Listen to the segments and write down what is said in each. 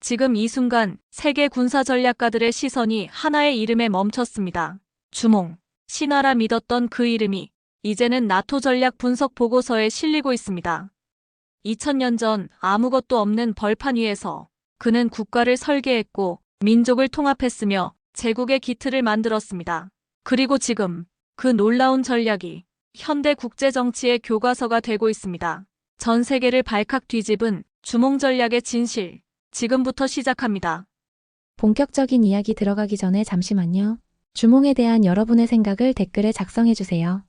지금 이 순간 세계 군사 전략가들의 시선이 하나의 이름에 멈췄습니다. 주몽. 신하라 믿었던 그 이름이 이제는 나토 전략 분석 보고서에 실리고 있습니다. 2000년 전 아무것도 없는 벌판 위에서 그는 국가를 설계했고 민족을 통합했으며 제국의 기틀을 만들었습니다. 그리고 지금 그 놀라운 전략이 현대 국제 정치의 교과서가 되고 있습니다. 전 세계를 발칵 뒤집은 주몽 전략의 진실, 지금부터 시작합니다. 본격적인 이야기 들어가기 전에 잠시만요. 주몽에 대한 여러분의 생각을 댓글에 작성해주세요.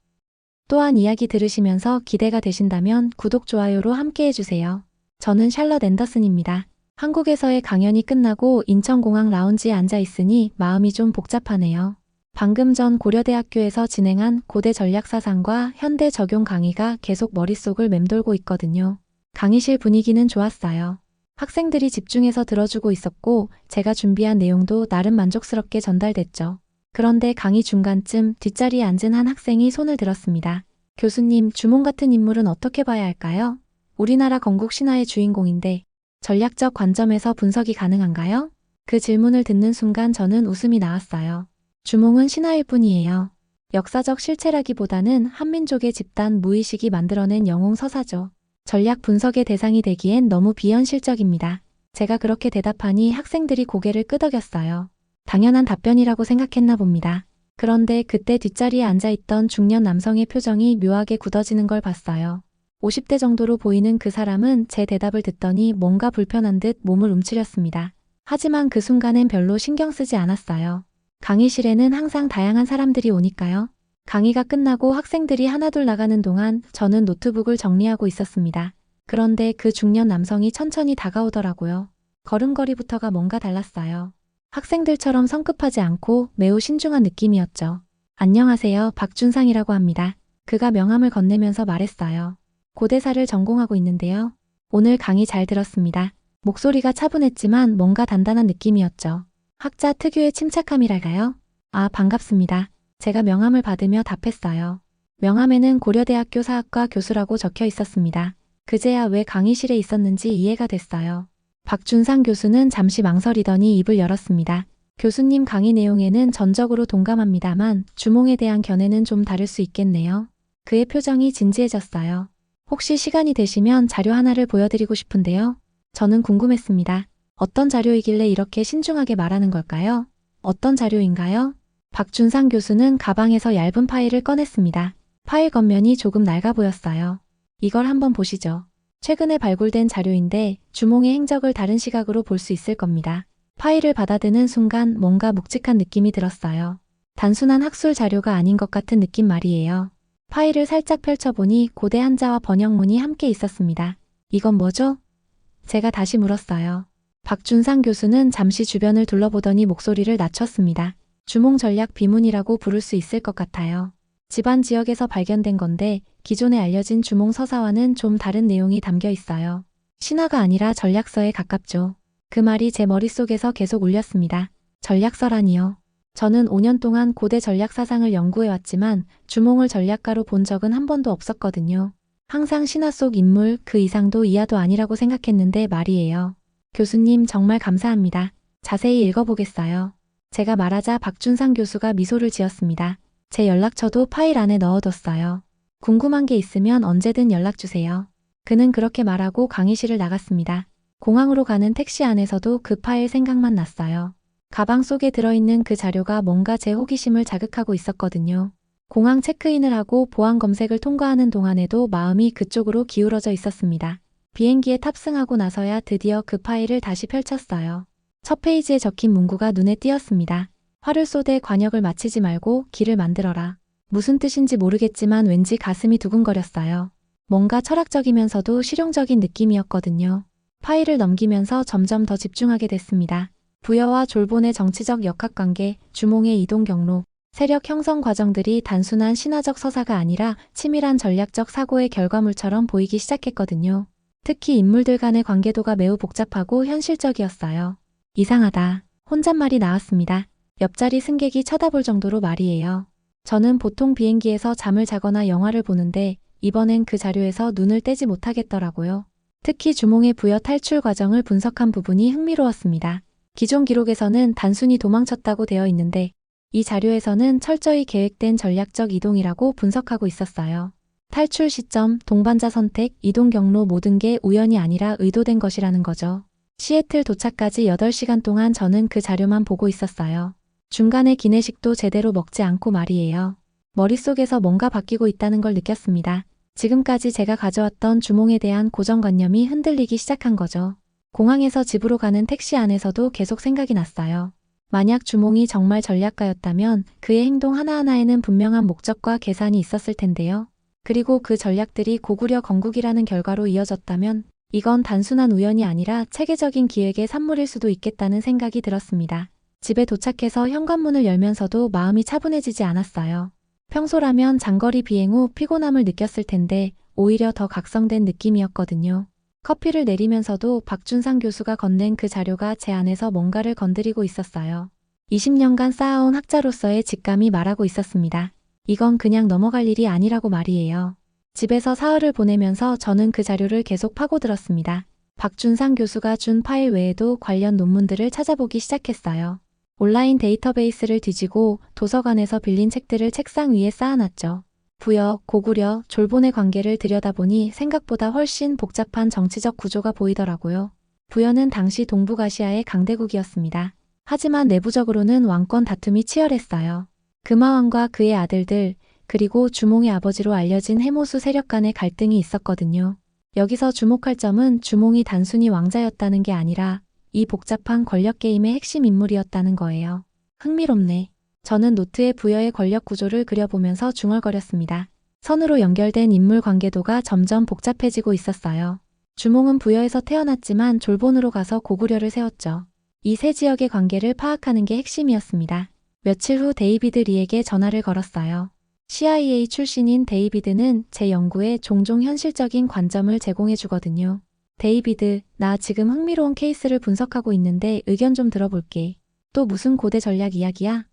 또한 이야기 들으시면서 기대가 되신다면 구독, 좋아요로 함께해주세요. 저는 샬럿 앤더슨입니다. 한국에서의 강연이 끝나고 인천공항 라운지에 앉아 있으니 마음이 좀 복잡하네요. 방금 전 고려대학교에서 진행한 고대 전략사상과 현대 적용 강의가 계속 머릿속을 맴돌고 있거든요. 강의실 분위기는 좋았어요. 학생들이 집중해서 들어주고 있었고 제가 준비한 내용도 나름 만족스럽게 전달됐죠. 그런데 강의 중간쯤 뒷자리에 앉은 한 학생이 손을 들었습니다. 교수님, 주몽 같은 인물은 어떻게 봐야 할까요? 우리나라 건국 신화의 주인공인데 전략적 관점에서 분석이 가능한가요? 그 질문을 듣는 순간 저는 웃음이 나왔어요. 주몽은 신화일 뿐이에요. 역사적 실체라기보다는 한민족의 집단 무의식이 만들어낸 영웅 서사죠. 전략 분석의 대상이 되기엔 너무 비현실적입니다. 제가 그렇게 대답하니 학생들이 고개를 끄덕였어요. 당연한 답변이라고 생각했나 봅니다. 그런데 그때 뒷자리에 앉아있던 중년 남성의 표정이 묘하게 굳어지는 걸 봤어요. 50대 정도로 보이는 그 사람은 제 대답을 듣더니 뭔가 불편한 듯 몸을 움츠렸습니다. 하지만 그 순간엔 별로 신경 쓰지 않았어요. 강의실에는 항상 다양한 사람들이 오니까요. 강의가 끝나고 학생들이 하나둘 나가는 동안 저는 노트북을 정리하고 있었습니다. 그런데 그 중년 남성이 천천히 다가오더라고요. 걸음걸이부터가 뭔가 달랐어요. 학생들처럼 성급하지 않고 매우 신중한 느낌이었죠. 안녕하세요, 박준상이라고 합니다. 그가 명함을 건네면서 말했어요. 고대사를 전공하고 있는데요. 오늘 강의 잘 들었습니다. 목소리가 차분했지만 뭔가 단단한 느낌이었죠. 학자 특유의 침착함이랄까요? 아, 반갑습니다. 제가 명함을 받으며 답했어요. 명함에는 고려대학교 사학과 교수라고 적혀 있었습니다. 그제야 왜 강의실에 있었는지 이해가 됐어요. 박준상 교수는 잠시 망설이더니 입을 열었습니다. 교수님 강의 내용에는 전적으로 동감합니다만 주몽에 대한 견해는 좀 다를 수 있겠네요. 그의 표정이 진지해졌어요. 혹시 시간이 되시면 자료 하나를 보여드리고 싶은데요. 저는 궁금했습니다. 어떤 자료이길래 이렇게 신중하게 말하는 걸까요? 어떤 자료인가요? 박준상 교수는 가방에서 얇은 파일을 꺼냈습니다. 파일 겉면이 조금 낡아 보였어요. 이걸 한번 보시죠. 최근에 발굴된 자료인데 주몽의 행적을 다른 시각으로 볼 수 있을 겁니다. 파일을 받아드는 순간 뭔가 묵직한 느낌이 들었어요. 단순한 학술 자료가 아닌 것 같은 느낌 말이에요. 파일을 살짝 펼쳐보니 고대 한자와 번역문이 함께 있었습니다. 이건 뭐죠? 제가 다시 물었어요. 박준상 교수는 잠시 주변을 둘러보더니 목소리를 낮췄습니다. 주몽 전략 비문이라고 부를 수 있을 것 같아요. 집안 지역에서 발견된 건데 기존에 알려진 주몽 서사와는 좀 다른 내용이 담겨 있어요. 신화가 아니라 전략서에 가깝죠. 그 말이 제 머릿속에서 계속 울렸습니다. 전략서라니요. 저는 5년 동안 고대 전략 사상을 연구해왔지만 주몽을 전략가로 본 적은 한 번도 없었거든요. 항상 신화 속 인물 그 이상도 이하도 아니라고 생각했는데 말이에요. 교수님 정말 감사합니다. 자세히 읽어보겠어요. 제가 말하자 박준상 교수가 미소를 지었습니다. 제 연락처도 파일 안에 넣어뒀어요. 궁금한 게 있으면 언제든 연락주세요. 그는 그렇게 말하고 강의실을 나갔습니다. 공항으로 가는 택시 안에서도 그 파일 생각만 났어요. 가방 속에 들어있는 그 자료가 뭔가 제 호기심을 자극하고 있었거든요. 공항 체크인을 하고 보안 검색을 통과하는 동안에도 마음이 그쪽으로 기울어져 있었습니다. 비행기에 탑승하고 나서야 드디어 그 파일을 다시 펼쳤어요. 첫 페이지에 적힌 문구가 눈에 띄었습니다. 활을 쏘되 관역을 맞히지 말고 길을 만들어라. 무슨 뜻인지 모르겠지만 왠지 가슴이 두근거렸어요. 뭔가 철학적이면서도 실용적인 느낌이었거든요. 파일을 넘기면서 점점 더 집중하게 됐습니다. 부여와 졸본의 정치적 역학관계, 주몽의 이동 경로, 세력 형성 과정들이 단순한 신화적 서사가 아니라 치밀한 전략적 사고의 결과물처럼 보이기 시작했거든요. 특히 인물들 간의 관계도가 매우 복잡하고 현실적이었어요. 이상하다. 혼잣말이 나왔습니다. 옆자리 승객이 쳐다볼 정도로 말이에요. 저는 보통 비행기에서 잠을 자거나 영화를 보는데 이번엔 그 자료에서 눈을 떼지 못하겠더라고요. 특히 주몽의 부여 탈출 과정을 분석한 부분이 흥미로웠습니다. 기존 기록에서는 단순히 도망쳤다고 되어 있는데 이 자료에서는 철저히 계획된 전략적 이동이라고 분석하고 있었어요. 탈출 시점, 동반자 선택, 이동 경로 모든 게 우연이 아니라 의도된 것이라는 거죠. 시애틀 도착까지 8시간 동안 저는 그 자료만 보고 있었어요. 중간에 기내식도 제대로 먹지 않고 말이에요. 머릿속에서 뭔가 바뀌고 있다는 걸 느꼈습니다. 지금까지 제가 가져왔던 주몽에 대한 고정관념이 흔들리기 시작한 거죠. 공항에서 집으로 가는 택시 안에서도 계속 생각이 났어요. 만약 주몽이 정말 전략가였다면 그의 행동 하나하나에는 분명한 목적과 계산이 있었을 텐데요. 그리고 그 전략들이 고구려 건국이라는 결과로 이어졌다면 이건 단순한 우연이 아니라 체계적인 기획의 산물일 수도 있겠다는 생각이 들었습니다. 집에 도착해서 현관문을 열면서도 마음이 차분해지지 않았어요. 평소라면 장거리 비행 후 피곤함을 느꼈을 텐데 오히려 더 각성된 느낌이었거든요. 커피를 내리면서도 박준상 교수가 건넨 그 자료가 제 안에서 뭔가를 건드리고 있었어요. 20년간 쌓아온 학자로서의 직감이 말하고 있었습니다. 이건 그냥 넘어갈 일이 아니라고 말이에요. 집에서 사흘을 보내면서 저는 그 자료를 계속 파고들었습니다. 박준상 교수가 준 파일 외에도 관련 논문들을 찾아보기 시작했어요. 온라인 데이터베이스를 뒤지고 도서관에서 빌린 책들을 책상 위에 쌓아놨죠. 부여, 고구려, 졸본의 관계를 들여다보니 생각보다 훨씬 복잡한 정치적 구조가 보이더라고요. 부여는 당시 동북아시아의 강대국이었습니다. 하지만 내부적으로는 왕권 다툼이 치열했어요. 금화왕과 그의 아들들, 그리고 주몽의 아버지로 알려진 해모수 세력 간의 갈등이 있었거든요. 여기서 주목할 점은 주몽이 단순히 왕자였다는 게 아니라 이 복잡한 권력 게임의 핵심 인물이었다는 거예요. 흥미롭네. 저는 노트에 부여의 권력 구조를 그려보면서 중얼거렸습니다. 선으로 연결된 인물 관계도가 점점 복잡해지고 있었어요. 주몽은 부여에서 태어났지만 졸본으로 가서 고구려를 세웠죠. 이 세 지역의 관계를 파악하는 게 핵심이었습니다. 며칠 후 데이비드 리에게 전화를 걸었어요. CIA 출신인 데이비드는 제 연구에 종종 현실적인 관점을 제공해 주거든요. 데이비드, 나 지금 흥미로운 케이스를 분석하고 있는데 의견 좀 들어볼게. 또 무슨 고대 전략 이야기야?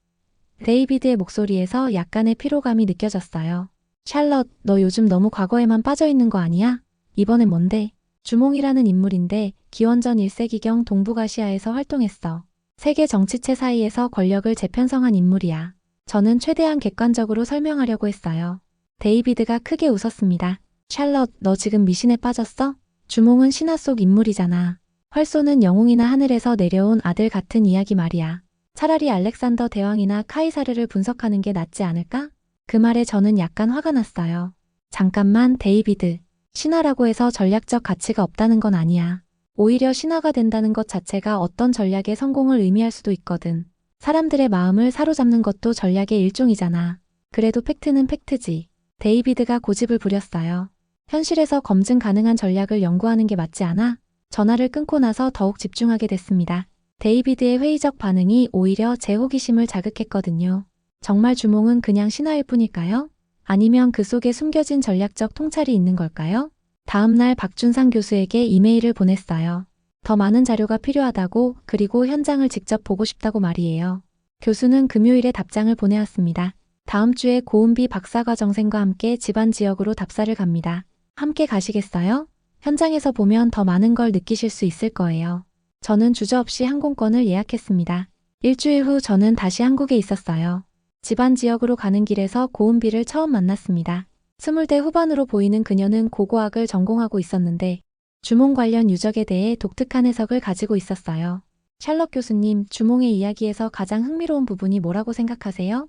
데이비드의 목소리에서 약간의 피로감이 느껴졌어요. 샬럿, 너 요즘 너무 과거에만 빠져있는 거 아니야? 이번엔 뭔데? 주몽이라는 인물인데 기원전 1세기경 동북아시아에서 활동했어. 세계 정치체 사이에서 권력을 재편성한 인물이야. 저는 최대한 객관적으로 설명하려고 했어요. 데이비드가 크게 웃었습니다. 샬럿, 너 지금 미신에 빠졌어? 주몽은 신화 속 인물이잖아. 활 쏘는 영웅이나 하늘에서 내려온 아들 같은 이야기 말이야. 차라리 알렉산더 대왕이나 카이사르를 분석하는 게 낫지 않을까? 그 말에 저는 약간 화가 났어요. 잠깐만, 데이비드. 신화라고 해서 전략적 가치가 없다는 건 아니야. 오히려 신화가 된다는 것 자체가 어떤 전략의 성공을 의미할 수도 있거든. 사람들의 마음을 사로잡는 것도 전략의 일종이잖아. 그래도 팩트는 팩트지. 데이비드가 고집을 부렸어요. 현실에서 검증 가능한 전략을 연구하는 게 맞지 않아? 전화를 끊고 나서 더욱 집중하게 됐습니다. 데이비드의 회의적 반응이 오히려 제 호기심을 자극했거든요. 정말 주몽은 그냥 신화일 뿐일까요? 아니면 그 속에 숨겨진 전략적 통찰이 있는 걸까요? 다음 날 박준상 교수에게 이메일을 보냈어요. 더 많은 자료가 필요하다고, 그리고 현장을 직접 보고 싶다고 말이에요. 교수는 금요일에 답장을 보내왔습니다. 다음 주에 고은비 박사과정생과 함께 집안 지역으로 답사를 갑니다. 함께 가시겠어요? 현장에서 보면 더 많은 걸 느끼실 수 있을 거예요. 저는 주저없이 항공권을 예약했습니다. 일주일 후 저는 다시 한국에 있었어요. 집안 지역으로 가는 길에서 고은비를 처음 만났습니다. 20대 후반으로 보이는 그녀는 고고학을 전공하고 있었는데 주몽 관련 유적에 대해 독특한 해석을 가지고 있었어요. 샬럿 교수님, 주몽의 이야기에서 가장 흥미로운 부분이 뭐라고 생각하세요?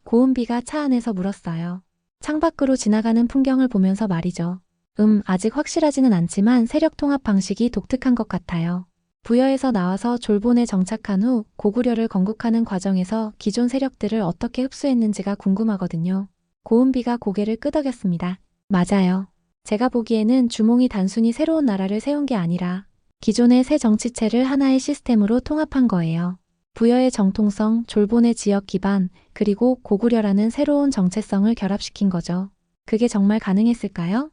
고은비가 차 안에서 물었어요. 창밖으로 지나가는 풍경을 보면서 말이죠. 아직 확실하지는 않지만 세력 통합 방식이 독특한 것 같아요. 부여에서 나와서 졸본에 정착한 후 고구려를 건국하는 과정에서 기존 세력들을 어떻게 흡수했는지가 궁금하거든요. 고은비가 고개를 끄덕였습니다. 맞아요. 제가 보기에는 주몽이 단순히 새로운 나라를 세운 게 아니라 기존의 새 정치체를 하나의 시스템으로 통합한 거예요. 부여의 정통성, 졸본의 지역 기반, 그리고 고구려라는 새로운 정체성을 결합시킨 거죠. 그게 정말 가능했을까요?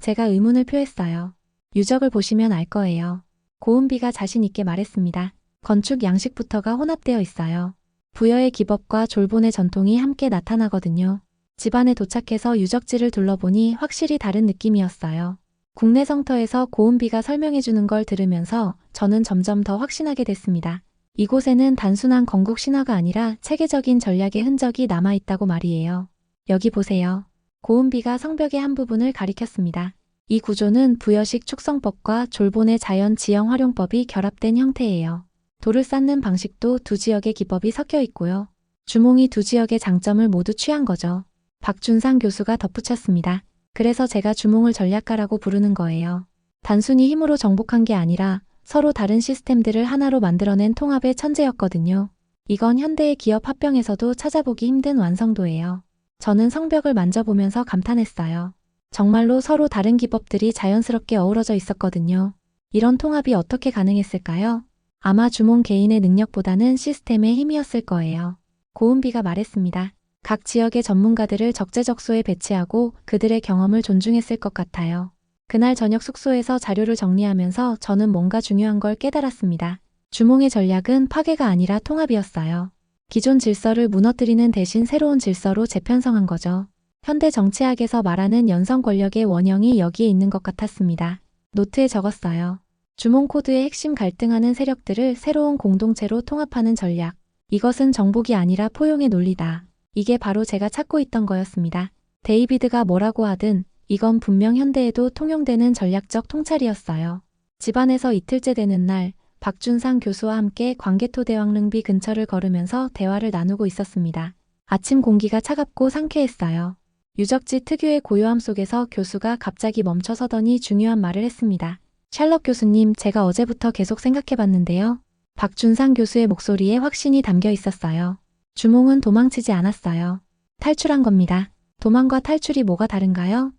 제가 의문을 표했어요. 유적을 보시면 알 거예요. 고은비가 자신 있게 말했습니다. 건축 양식부터가 혼합되어 있어요. 부여의 기법과 졸본의 전통이 함께 나타나거든요. 집안에 도착해서 유적지를 둘러보니 확실히 다른 느낌이었어요. 국내 성터에서 고은비가 설명해주는 걸 들으면서 저는 점점 더 확신하게 됐습니다. 이곳에는 단순한 건국 신화가 아니라 체계적인 전략의 흔적이 남아있다고 말이에요. 여기 보세요. 고은비가 성벽의 한 부분을 가리켰습니다. 이 구조는 부여식 축성법과 졸본의 자연 지형 활용법이 결합된 형태예요. 돌을 쌓는 방식도 두 지역의 기법이 섞여 있고요. 주몽이 두 지역의 장점을 모두 취한 거죠. 박준상 교수가 덧붙였습니다. 그래서 제가 주몽을 전략가라고 부르는 거예요. 단순히 힘으로 정복한 게 아니라 서로 다른 시스템들을 하나로 만들어낸 통합의 천재였거든요. 이건 현대의 기업 합병에서도 찾아보기 힘든 완성도예요. 저는 성벽을 만져보면서 감탄했어요. 정말로 서로 다른 기법들이 자연스럽게 어우러져 있었거든요. 이런 통합이 어떻게 가능했을까요? 아마 주몽 개인의 능력보다는 시스템의 힘이었을 거예요. 고은비가 말했습니다. 각 지역의 전문가들을 적재적소에 배치하고 그들의 경험을 존중했을 것 같아요. 그날 저녁 숙소에서 자료를 정리하면서 저는 뭔가 중요한 걸 깨달았습니다. 주몽의 전략은 파괴가 아니라 통합이었어요. 기존 질서를 무너뜨리는 대신 새로운 질서로 재편성한 거죠. 현대 정치학에서 말하는 연성 권력의 원형이 여기에 있는 것 같았습니다. 노트에 적었어요. 주몽 코드의 핵심 갈등하는 세력들을 새로운 공동체로 통합하는 전략. 이것은 정복이 아니라 포용의 논리다. 이게 바로 제가 찾고 있던 거였습니다. 데이비드가 뭐라고 하든 이건 분명 현대에도 통용되는 전략적 통찰이었어요. 집안에서 이틀째 되는 날, 박준상 교수와 함께 광개토대왕릉비 근처를 걸으면서 대화를 나누고 있었습니다. 아침 공기가 차갑고 상쾌했어요. 유적지 특유의 고요함 속에서 교수가 갑자기 멈춰서더니 중요한 말을 했습니다. 샬럿 교수님, 제가 어제부터 계속 생각해봤는데요. 박준상 교수의 목소리에 확신이 담겨 있었어요. 주몽은 도망치지 않았어요. 탈출한 겁니다. 도망과 탈출이 뭐가 다른가요?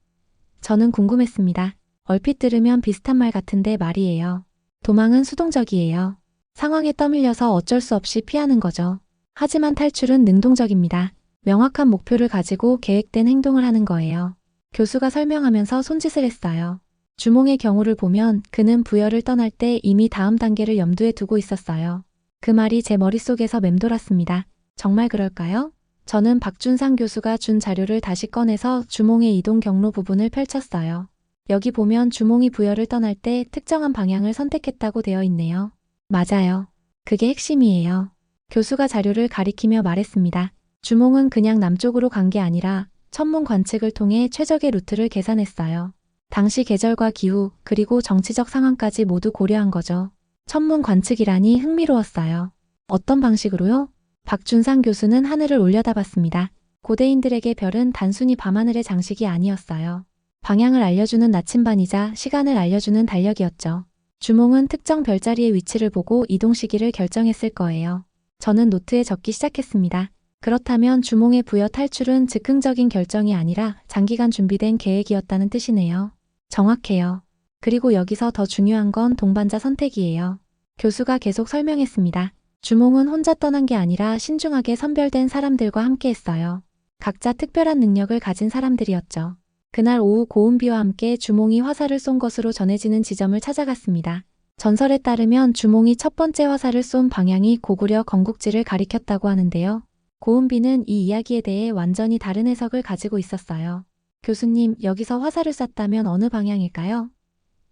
저는 궁금했습니다. 얼핏 들으면 비슷한 말 같은데 말이에요. 도망은 수동적이에요. 상황에 떠밀려서 어쩔 수 없이 피하는 거죠. 하지만 탈출은 능동적입니다. 명확한 목표를 가지고 계획된 행동을 하는 거예요. 교수가 설명하면서 손짓을 했어요. 주몽의 경우를 보면 그는 부여를 떠날 때 이미 다음 단계를 염두에 두고 있었어요. 그 말이 제 머릿속에서 맴돌았습니다. 정말 그럴까요? 저는 박준상 교수가 준 자료를 다시 꺼내서 주몽의 이동 경로 부분을 펼쳤어요. 여기 보면 주몽이 부여를 떠날 때 특정한 방향을 선택했다고 되어 있네요. 맞아요. 그게 핵심이에요. 교수가 자료를 가리키며 말했습니다. 주몽은 그냥 남쪽으로 간 게 아니라 천문 관측을 통해 최적의 루트를 계산했어요. 당시 계절과 기후, 그리고 정치적 상황까지 모두 고려한 거죠. 천문 관측이라니 흥미로웠어요. 어떤 방식으로요? 박준상 교수는 하늘을 올려다봤습니다. 고대인들에게 별은 단순히 밤하늘의 장식이 아니었어요. 방향을 알려주는 나침반이자 시간을 알려주는 달력이었죠. 주몽은 특정 별자리의 위치를 보고 이동 시기를 결정했을 거예요. 저는 노트에 적기 시작했습니다. 그렇다면 주몽의 부여 탈출은 즉흥적인 결정이 아니라 장기간 준비된 계획이었다는 뜻이네요. 정확해요. 그리고 여기서 더 중요한 건 동반자 선택이에요. 교수가 계속 설명했습니다. 주몽은 혼자 떠난 게 아니라 신중하게 선별된 사람들과 함께 했어요. 각자 특별한 능력을 가진 사람들이었죠. 그날 오후 고은비와 함께 주몽이 화살을 쏜 것으로 전해지는 지점을 찾아갔습니다. 전설에 따르면 주몽이 첫 번째 화살을 쏜 방향이 고구려 건국지를 가리켰다고 하는데요. 고은비는 이 이야기에 대해 완전히 다른 해석을 가지고 있었어요. 교수님, 여기서 화살을 쐈다면 어느 방향일까요?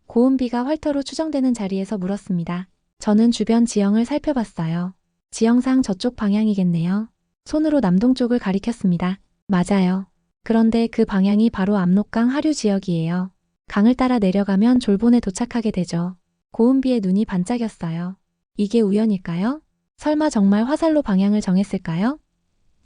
고은비가 활터로 추정되는 자리에서 물었습니다. 저는 주변 지형을 살펴봤어요. 지형상 저쪽 방향이겠네요. 손으로 남동쪽을 가리켰습니다. 맞아요. 그런데 그 방향이 바로 압록강 하류 지역이에요. 강을 따라 내려가면 졸본에 도착하게 되죠. 고은비의 눈이 반짝였어요. 이게 우연일까요? 설마 정말 화살로 방향을 정했을까요?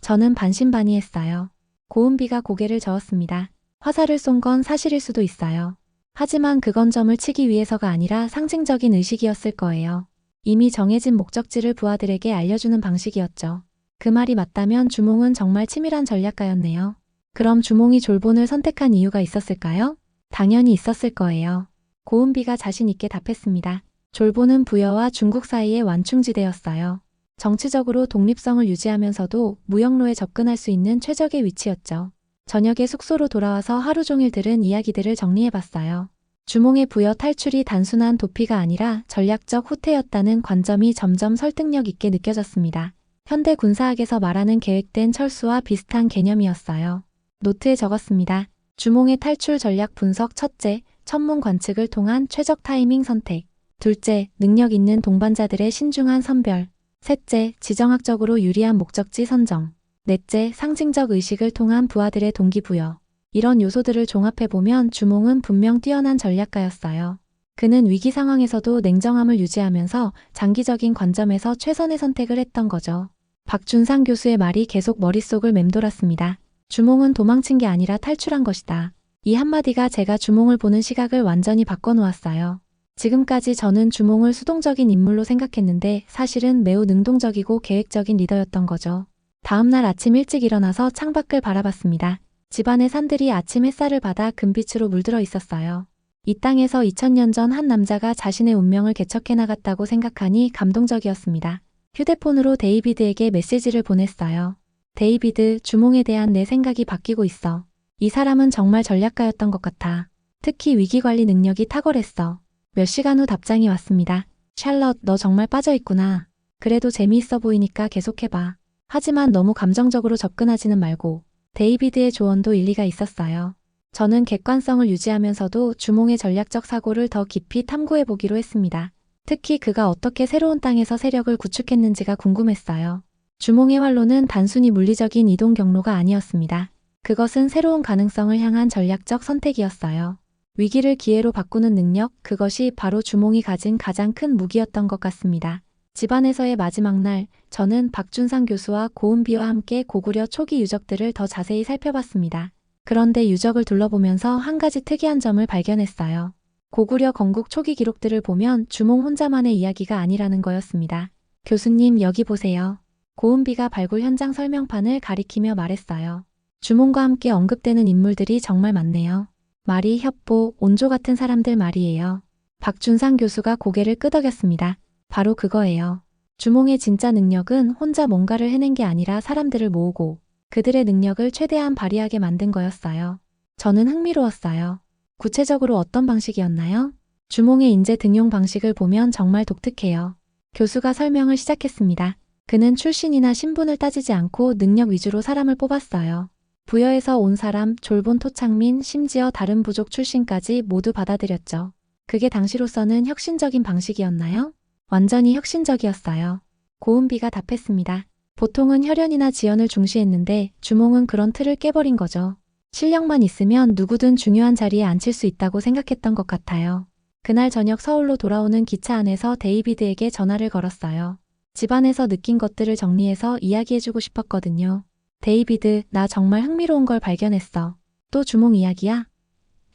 저는 반신반의했어요. 고은비가 고개를 저었습니다. 화살을 쏜 건 사실일 수도 있어요. 하지만 그건 점을 치기 위해서가 아니라 상징적인 의식이었을 거예요. 이미 정해진 목적지를 부하들에게 알려주는 방식이었죠. 그 말이 맞다면 주몽은 정말 치밀한 전략가였네요. 그럼 주몽이 졸본을 선택한 이유가 있었을까요? 당연히 있었을 거예요. 고은비가 자신 있게 답했습니다. 졸본은 부여와 중국 사이의 완충지대였어요. 정치적으로 독립성을 유지하면서도 무역로에 접근할 수 있는 최적의 위치였죠. 저녁에 숙소로 돌아와서 하루 종일 들은 이야기들을 정리해봤어요. 주몽의 부여 탈출이 단순한 도피가 아니라 전략적 후퇴였다는 관점이 점점 설득력 있게 느껴졌습니다. 현대 군사학에서 말하는 계획된 철수와 비슷한 개념이었어요. 노트에 적었습니다. 주몽의 탈출 전략 분석 첫째, 천문 관측을 통한 최적 타이밍 선택. 둘째, 능력 있는 동반자들의 신중한 선별. 셋째, 지정학적으로 유리한 목적지 선정. 넷째, 상징적 의식을 통한 부하들의 동기부여. 이런 요소들을 종합해보면 주몽은 분명 뛰어난 전략가였어요. 그는 위기 상황에서도 냉정함을 유지하면서 장기적인 관점에서 최선의 선택을 했던 거죠. 박준상 교수의 말이 계속 머릿속을 맴돌았습니다. 주몽은 도망친 게 아니라 탈출한 것이다. 이 한마디가 제가 주몽을 보는 시각을 완전히 바꿔놓았어요. 지금까지 저는 주몽을 수동적인 인물로 생각했는데 사실은 매우 능동적이고 계획적인 리더였던 거죠. 다음날 아침 일찍 일어나서 창밖을 바라봤습니다. 집안의 산들이 아침 햇살을 받아 금빛으로 물들어 있었어요. 이 땅에서 2000년 전 한 남자가 자신의 운명을 개척해 나갔다고 생각하니 감동적이었습니다. 휴대폰으로 데이비드에게 메시지를 보냈어요. 데이비드, 주몽에 대한 내 생각이 바뀌고 있어. 이 사람은 정말 전략가였던 것 같아. 특히 위기관리 능력이 탁월했어. 몇 시간 후 답장이 왔습니다. 샬럿, 너 정말 빠져있구나. 그래도 재미있어 보이니까 계속해봐. 하지만 너무 감정적으로 접근하지는 말고. 데이비드의 조언도 일리가 있었어요. 저는 객관성을 유지하면서도 주몽의 전략적 사고를 더 깊이 탐구해보기로 했습니다. 특히 그가 어떻게 새로운 땅에서 세력을 구축했는지가 궁금했어요. 주몽의 활로는 단순히 물리적인 이동 경로가 아니었습니다. 그것은 새로운 가능성을 향한 전략적 선택이었어요. 위기를 기회로 바꾸는 능력, 그것이 바로 주몽이 가진 가장 큰 무기였던 것 같습니다. 집안에서의 마지막 날, 저는 박준상 교수와 고은비와 함께 고구려 초기 유적들을 더 자세히 살펴봤습니다. 그런데 유적을 둘러보면서 한 가지 특이한 점을 발견했어요. 고구려 건국 초기 기록들을 보면 주몽 혼자만의 이야기가 아니라는 거였습니다. 교수님, 여기 보세요. 고은비가 발굴 현장 설명판을 가리키며 말했어요. 주몽과 함께 언급되는 인물들이 정말 많네요. 마리, 협보, 온조 같은 사람들 말이에요. 박준상 교수가 고개를 끄덕였습니다. 바로 그거예요. 주몽의 진짜 능력은 혼자 뭔가를 해낸 게 아니라 사람들을 모으고 그들의 능력을 최대한 발휘하게 만든 거였어요. 저는 흥미로웠어요. 구체적으로 어떤 방식이었나요? 주몽의 인재 등용 방식을 보면 정말 독특해요. 교수가 설명을 시작했습니다. 그는 출신이나 신분을 따지지 않고 능력 위주로 사람을 뽑았어요. 부여에서 온 사람, 졸본 토착민, 심지어 다른 부족 출신까지 모두 받아들였죠. 그게 당시로서는 혁신적인 방식이었나요? 완전히 혁신적이었어요. 고은비가 답했습니다. 보통은 혈연이나 지연을 중시했는데 주몽은 그런 틀을 깨버린 거죠. 실력만 있으면 누구든 중요한 자리에 앉힐 수 있다고 생각했던 것 같아요. 그날 저녁 서울로 돌아오는 기차 안에서 데이비드에게 전화를 걸었어요. 집안에서 느낀 것들을 정리해서 이야기해주고 싶었거든요. 데이비드, 나 정말 흥미로운 걸 발견했어. 또 주몽 이야기야?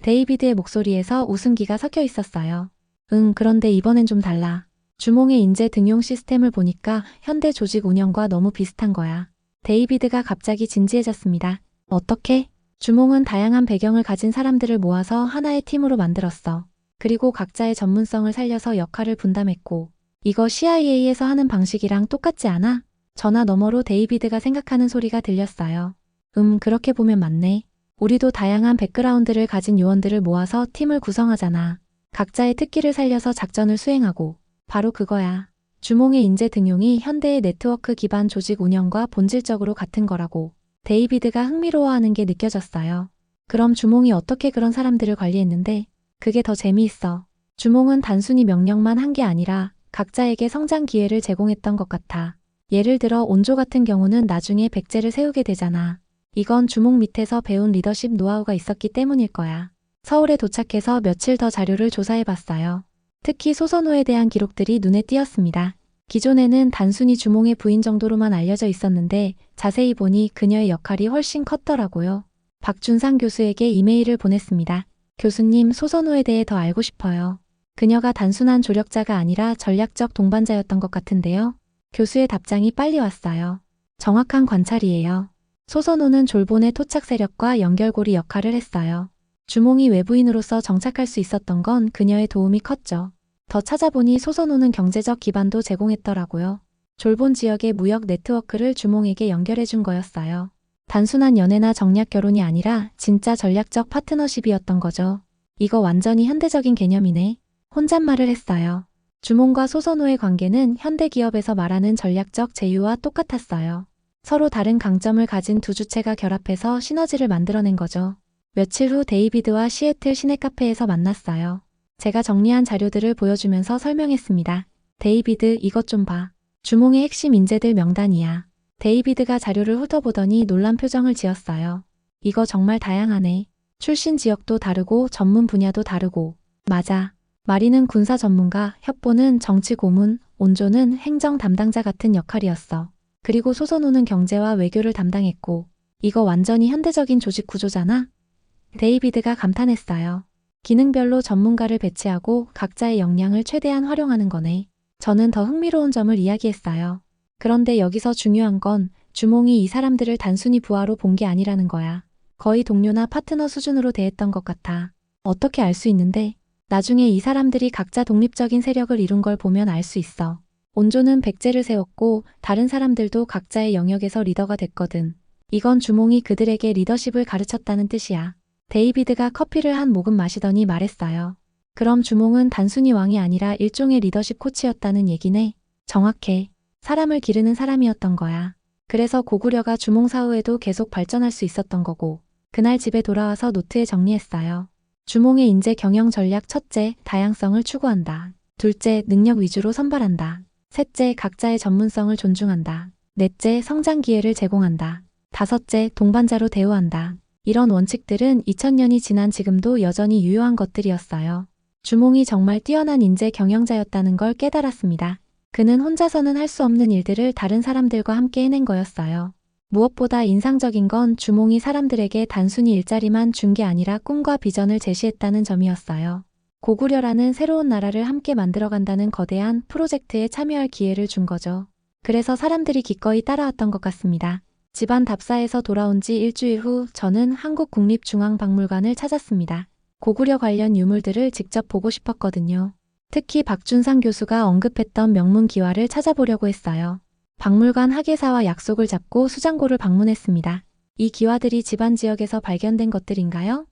데이비드의 목소리에서 웃음기가 섞여 있었어요. 응, 그런데 이번엔 좀 달라. 주몽의 인재 등용 시스템을 보니까 현대 조직 운영과 너무 비슷한 거야. 데이비드가 갑자기 진지해졌습니다. 어떻게? 주몽은 다양한 배경을 가진 사람들을 모아서 하나의 팀으로 만들었어. 그리고 각자의 전문성을 살려서 역할을 분담했고, 이거 CIA에서 하는 방식이랑 똑같지 않아? 전화 너머로 데이비드가 생각하는 소리가 들렸어요. 그렇게 보면 맞네. 우리도 다양한 백그라운드를 가진 요원들을 모아서 팀을 구성하잖아. 각자의 특기를 살려서 작전을 수행하고. 바로 그거야. 주몽의 인재 등용이 현대의 네트워크 기반 조직 운영과 본질적으로 같은 거라고. 데이비드가 흥미로워하는 게 느껴졌어요. 그럼 주몽이 어떻게 그런 사람들을 관리했는데? 그게 더 재미있어. 주몽은 단순히 명령만 한 게 아니라 각자에게 성장 기회를 제공했던 것 같아. 예를 들어 온조 같은 경우는 나중에 백제를 세우게 되잖아. 이건 주몽 밑에서 배운 리더십 노하우가 있었기 때문일 거야. 서울에 도착해서 며칠 더 자료를 조사해봤어요. 특히 소선호에 대한 기록들이 눈에 띄었습니다. 기존에는 단순히 주몽의 부인 정도로만 알려져 있었는데 자세히 보니 그녀의 역할이 훨씬 컸더라고요. 박준상 교수에게 이메일을 보냈습니다. 교수님, 소선호에 대해 더 알고 싶어요. 그녀가 단순한 조력자가 아니라 전략적 동반자였던 것 같은데요. 교수의 답장이 빨리 왔어요. 정확한 관찰이에요. 소선호는 졸본의 토착 세력과 연결고리 역할을 했어요. 주몽이 외부인으로서 정착할 수 있었던 건 그녀의 도움이 컸죠. 더 찾아보니 소선호는 경제적 기반도 제공했더라고요. 졸본 지역의 무역 네트워크를 주몽에게 연결해준 거였어요. 단순한 연애나 정략 결혼이 아니라 진짜 전략적 파트너십이었던 거죠. 이거 완전히 현대적인 개념이네. 혼잣말을 했어요. 주몽과 소선호의 관계는 현대 기업에서 말하는 전략적 제휴와 똑같았어요. 서로 다른 강점을 가진 두 주체가 결합해서 시너지를 만들어낸 거죠. 며칠 후 데이비드와 시애틀 시내 카페에서 만났어요. 제가 정리한 자료들을 보여주면서 설명했습니다. 데이비드, 이것 좀 봐. 주몽의 핵심 인재들 명단이야. 데이비드가 자료를 훑어보더니 놀란 표정을 지었어요. 이거 정말 다양하네. 출신 지역도 다르고 전문 분야도 다르고. 맞아. 마리는 군사 전문가, 협보는 정치 고문, 온조는 행정 담당자 같은 역할이었어. 그리고 소선우는 경제와 외교를 담당했고. 이거 완전히 현대적인 조직 구조잖아? 데이비드가 감탄했어요. 기능별로 전문가를 배치하고 각자의 역량을 최대한 활용하는 거네. 저는 더 흥미로운 점을 이야기했어요. 그런데 여기서 중요한 건 주몽이 이 사람들을 단순히 부하로 본 게 아니라는 거야. 거의 동료나 파트너 수준으로 대했던 것 같아. 어떻게 알 수 있는데? 나중에 이 사람들이 각자 독립적인 세력을 이룬 걸 보면 알 수 있어. 온조는 백제를 세웠고 다른 사람들도 각자의 영역에서 리더가 됐거든. 이건 주몽이 그들에게 리더십을 가르쳤다는 뜻이야. 데이비드가 커피를 한 모금 마시더니 말했어요. 그럼 주몽은 단순히 왕이 아니라 일종의 리더십 코치였다는 얘기네. 정확해. 사람을 기르는 사람이었던 거야. 그래서 고구려가 주몽 사후에도 계속 발전할 수 있었던 거고. 그날 집에 돌아와서 노트에 정리했어요. 주몽의 인재 경영 전략 첫째, 다양성을 추구한다. 둘째, 능력 위주로 선발한다. 셋째, 각자의 전문성을 존중한다. 넷째, 성장 기회를 제공한다. 다섯째, 동반자로 대우한다. 이런 원칙들은 2000년이 지난 지금도 여전히 유효한 것들이었어요. 주몽이 정말 뛰어난 인재 경영자였다는 걸 깨달았습니다. 그는 혼자서는 할 수 없는 일들을 다른 사람들과 함께 해낸 거였어요. 무엇보다 인상적인 건 주몽이 사람들에게 단순히 일자리만 준 게 아니라 꿈과 비전을 제시했다는 점이었어요. 고구려라는 새로운 나라를 함께 만들어간다는 거대한 프로젝트에 참여할 기회를 준 거죠. 그래서 사람들이 기꺼이 따라왔던 것 같습니다. 집안 답사에서 돌아온 지 일주일 후 저는 한국국립중앙박물관을 찾았습니다. 고구려 관련 유물들을 직접 보고 싶었거든요. 특히 박준상 교수가 언급했던 명문기와를 찾아보려고 했어요. 박물관 학예사와 약속을 잡고 수장고를 방문했습니다. 이 기와들이 집안 지역에서 발견된 것들인가요?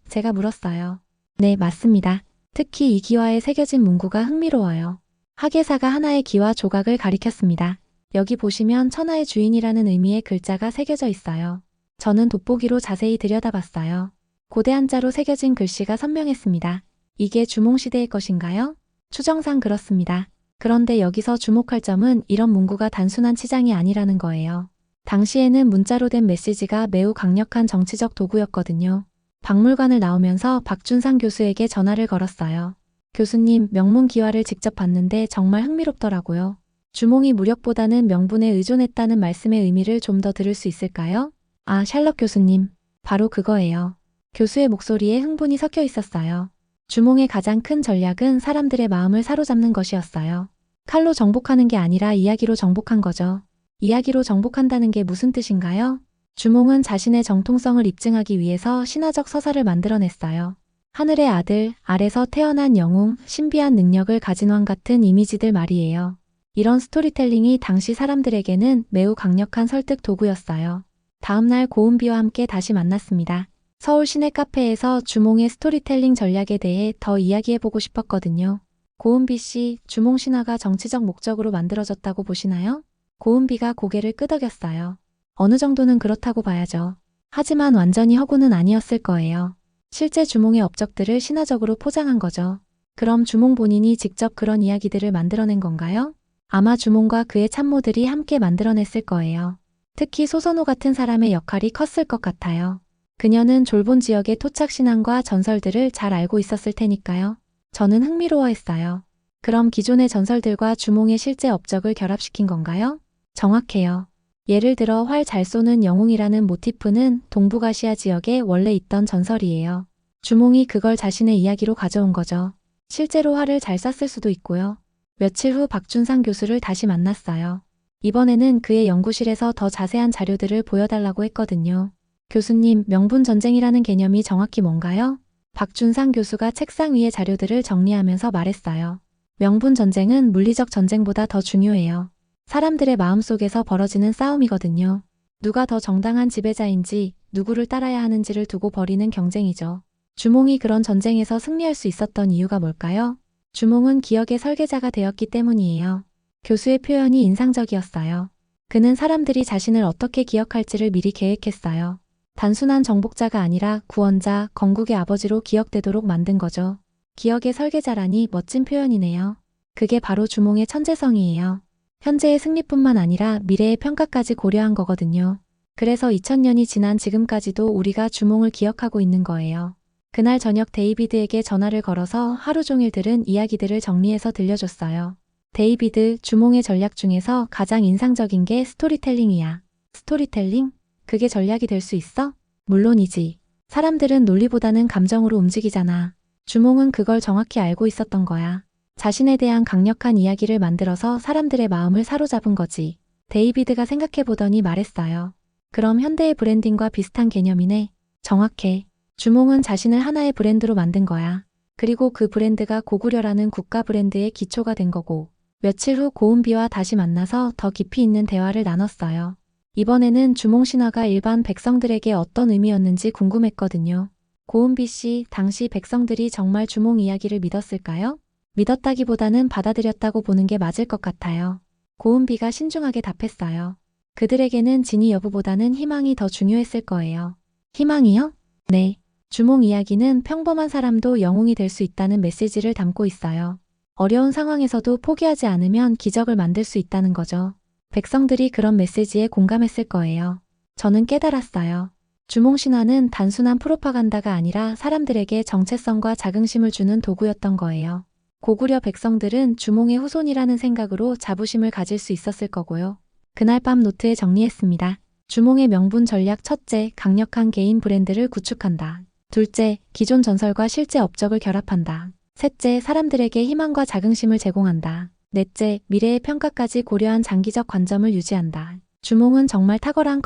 제가 물었어요. 네, 맞습니다. 특히 이 기와에 새겨진 문구가 흥미로워요. 학예사가 하나의 기와 조각을 가리켰습니다. 여기 보시면 천하의 주인이라는 의미의 글자가 새겨져 있어요. 저는 돋보기로 자세히 들여다봤어요. 고대 한자로 새겨진 글씨가 선명했습니다. 이게 주몽시대의 것인가요? 추정상 그렇습니다. 그런데 여기서 주목할 점은 이런 문구가 단순한 치장이 아니라는 거예요. 당시에는 문자로 된 메시지가 매우 강력한 정치적 도구였거든요. 박물관을 나오면서 박준상 교수에게 전화를 걸었어요. 교수님, 명문기와를 직접 봤는데 정말 흥미롭더라고요. 주몽이 무력보다는 명분에 의존했다는 말씀의 의미를 좀 더 들을 수 있을까요? 아, 샬럿 교수님. 바로 그거예요. 교수의 목소리에 흥분이 섞여 있었어요. 주몽의 가장 큰 전략은 사람들의 마음을 사로잡는 것이었어요. 칼로 정복하는 게 아니라 이야기로 정복한 거죠. 이야기로 정복한다는 게 무슨 뜻인가요? 주몽은 자신의 정통성을 입증하기 위해서 신화적 서사를 만들어냈어요. 하늘의 아들, 아래서 태어난 영웅, 신비한 능력을 가진 왕 같은 이미지들 말이에요. 이런 스토리텔링이 당시 사람들에게는 매우 강력한 설득 도구였어요. 다음날 고은비와 함께 다시 만났습니다. 서울 시내 카페에서 주몽의 스토리텔링 전략에 대해 더 이야기해보고 싶었거든요. 고은비 씨, 주몽 신화가 정치적 목적으로 만들어졌다고 보시나요? 고은비가 고개를 끄덕였어요. 어느 정도는 그렇다고 봐야죠. 하지만 완전히 허구는 아니었을 거예요. 실제 주몽의 업적들을 신화적으로 포장한 거죠. 그럼 주몽 본인이 직접 그런 이야기들을 만들어낸 건가요? 아마 주몽과 그의 참모들이 함께 만들어냈을 거예요. 특히 소선호 같은 사람의 역할이 컸을 것 같아요. 그녀는 졸본 지역의 토착 신앙과 전설들을 잘 알고 있었을 테니까요. 저는 흥미로워했어요. 그럼 기존의 전설들과 주몽의 실제 업적을 결합시킨 건가요? 정확해요. 예를 들어 활 잘 쏘는 영웅이라는 모티프는 동북아시아 지역에 원래 있던 전설이에요. 주몽이 그걸 자신의 이야기로 가져온 거죠. 실제로 활을 잘 쐈을 수도 있고요. 며칠 후 박준상 교수를 다시 만났어요. 이번에는 그의 연구실에서 더 자세한 자료들을 보여달라고 했거든요. 교수님, 명분 전쟁이라는 개념이 정확히 뭔가요? 박준상 교수가 책상 위의 자료들을 정리하면서 말했어요. 명분 전쟁은 물리적 전쟁보다 더 중요해요. 사람들의 마음속에서 벌어지는 싸움이거든요. 누가 더 정당한 지배자인지, 누구를 따라야 하는지를 두고 벌이는 경쟁이죠. 주몽이 그런 전쟁에서 승리할 수 있었던 이유가 뭘까요? 주몽은 기억의 설계자가 되었기 때문이에요. 교수의 표현이 인상적이었어요. 그는 사람들이 자신을 어떻게 기억할지를 미리 계획했어요. 단순한 정복자가 아니라 구원자, 건국의 아버지로 기억되도록 만든 거죠. 기억의 설계자라니 멋진 표현이네요. 그게 바로 주몽의 천재성이에요. 현재의 승리뿐만 아니라 미래의 평가까지 고려한 거거든요. 그래서 2000년이 지난 지금까지도 우리가 주몽을 기억하고 있는 거예요. 그날 저녁 데이비드에게 전화를 걸어서 하루 종일 들은 이야기들을 정리해서 들려줬어요. 데이비드, 주몽의 전략 중에서 가장 인상적인 게 스토리텔링이야. 스토리텔링? 그게 전략이 될 수 있어? 물론이지. 사람들은 논리보다는 감정으로 움직이잖아. 주몽은 그걸 정확히 알고 있었던 거야. 자신에 대한 강력한 이야기를 만들어서 사람들의 마음을 사로잡은 거지. 데이비드가 생각해보더니 말했어요. 그럼 현대의 브랜딩과 비슷한 개념이네. 정확해. 주몽은 자신을 하나의 브랜드로 만든 거야. 그리고 그 브랜드가 고구려라는 국가 브랜드의 기초가 된 거고. 며칠 후 고은비와 다시 만나서 더 깊이 있는 대화를 나눴어요. 이번에는 주몽 신화가 일반 백성들에게 어떤 의미였는지 궁금했거든요. 고은비 씨, 당시 백성들이 정말 주몽 이야기를 믿었을까요? 믿었다기보다는 받아들였다고 보는 게 맞을 것 같아요. 고은비가 신중하게 답했어요. 그들에게는 진위 여부보다는 희망이 더 중요했을 거예요. 희망이요? 네. 주몽 이야기는 평범한 사람도 영웅이 될 수 있다는 메시지를 담고 있어요. 어려운 상황에서도 포기하지 않으면 기적을 만들 수 있다는 거죠. 백성들이 그런 메시지에 공감했을 거예요. 저는 깨달았어요. 주몽 신화는 단순한 프로파간다가 아니라 사람들에게 정체성과 자긍심을 주는 도구였던 거예요. 고구려 백성들은 주몽의 후손이라는 생각으로 자부심을 가질 수 있었을 거고요. 그날 밤 노트에 정리했습니다. 주몽의 명분 전략 첫째, 강력한 개인 브랜드를 구축한다. 둘째, 기존 전설과 실제 업적을 결합한다. 셋째, 사람들에게 희망과 자긍심을 제공한다. 넷째, 미래의 평가까지 고려한 장기적 관점을 유지한다. 주몽은 정말 탁월한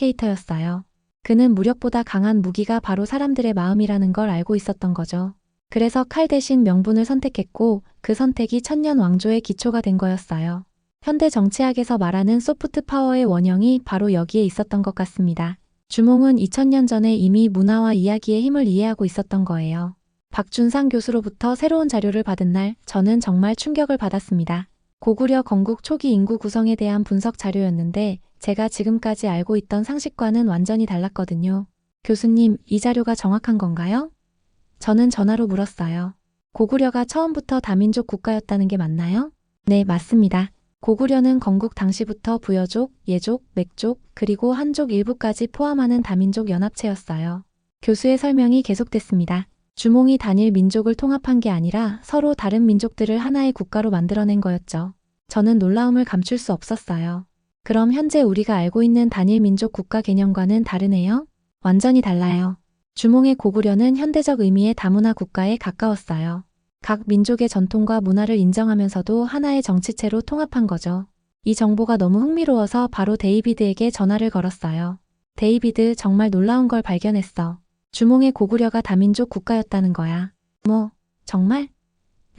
커뮤니케이터였어요. 그는 무력보다 강한 무기가 바로 사람들의 마음이라는 걸 알고 있었던 거죠. 그래서 칼 대신 명분을 선택했고 그 선택이 천년 왕조의 기초가 된 거였어요. 현대 정치학에서 말하는 소프트 파워의 원형이 바로 여기에 있었던 것 같습니다. 주몽은 2000년 전에 이미 문화와 이야기의 힘을 이해하고 있었던 거예요. 박준상 교수로부터 새로운 자료를 받은 날 저는 정말 충격을 받았습니다. 고구려 건국 초기 인구 구성에 대한 분석 자료였는데 제가 지금까지 알고 있던 상식과는 완전히 달랐거든요. 교수님, 이 자료가 정확한 건가요? 저는 전화로 물었어요. 고구려가 처음부터 다민족 국가였다는 게 맞나요? 네, 맞습니다. 고구려는 건국 당시부터 부여족, 예족, 맥족, 그리고 한족 일부까지 포함하는 다민족 연합체였어요. 교수의 설명이 계속됐습니다. 주몽이 단일 민족을 통합한 게 아니라 서로 다른 민족들을 하나의 국가로 만들어낸 거였죠. 저는 놀라움을 감출 수 없었어요. 그럼 현재 우리가 알고 있는 단일 민족 국가 개념과는 다르네요? 완전히 달라요. 주몽의 고구려는 현대적 의미의 다문화 국가에 가까웠어요. 각 민족의 전통과 문화를 인정하면서도 하나의 정치체로 통합한 거죠. 이 정보가 너무 흥미로워서 바로 데이비드에게 전화를 걸었어요. 데이비드, 정말 놀라운 걸 발견했어. 주몽의 고구려가 다민족 국가였다는 거야. 뭐, 정말?